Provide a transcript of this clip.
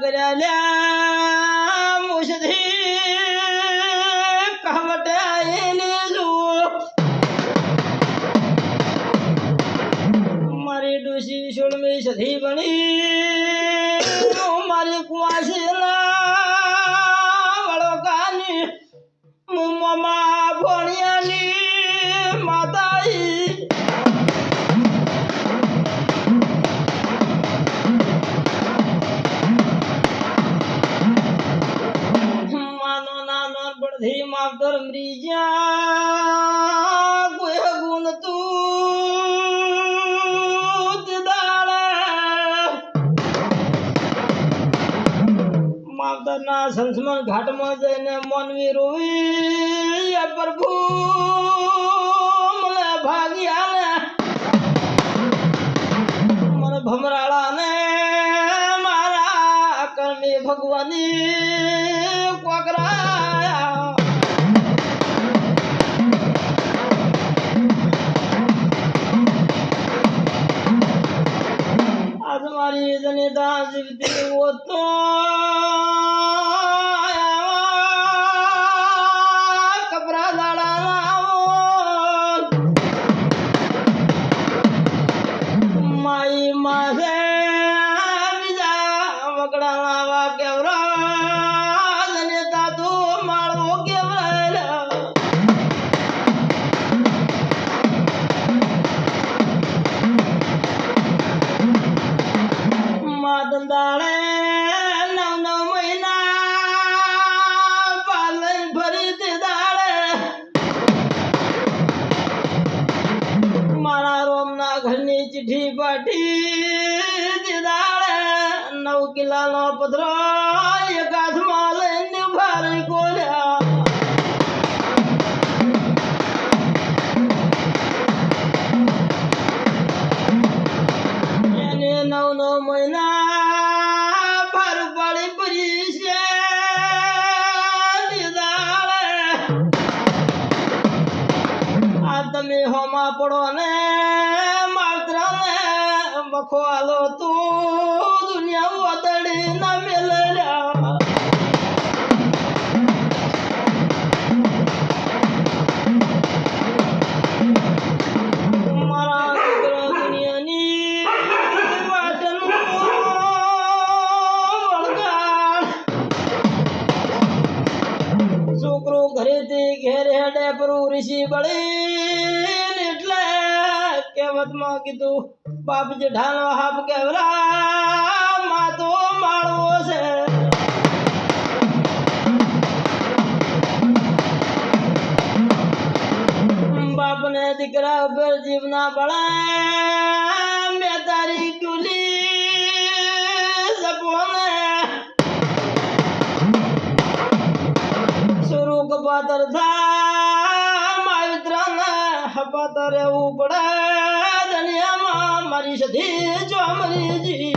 કર્યા મુશધી કહવટ આઈને જો મારી ડોશી સોળમી સધી બની મારી કુવાસી વળોકાની મુમ્મા ભણિયાની માતાઈ धी मातर मरीजा कोई गुण तू दाड़ा मातर ना संसमन घाट में जैने मनवी रोई या प्रभु મને ભાગ્યા ને મને ભમરાળા ને મારા કર્મી ભગવાની કોકરા મારી જનેતા જીવતી હોતો કપરા દાડા માઈ માસે બીજા વકડા લાવા કેવરા જનેતા તો માળવો કેવરા દાડે નવ મહિના પાલન ભરી તે દાડે મારા રોમના ઘરની ચીઠી પાટી તે દાડે 9 કિલ્લાનો પથરો એક હાથમાં લઈને ભારી કોલ્યા એને 9 મહિના તમે હોમાં પડો ને માત્ર ને મખો આલો તું દુનિયા વાદળી ના મેલ્યા મારા દીકરા દુનિયાની વાટનું વળગાડ છોકરો ઘરેથી ઘેર હેડે પરું ઋષિ બળી કેવતમાં કીધું બાપ જેઠાનો હાપ કેવરા માં તો માળવો છે બાપને દીકરા ઉપર જીવના બળા મેં તારી કુલી સપોને સુરુ કપાતર થા માવિત્રને હપાતર રહેવું પડે મારી સધી ચોમરીજી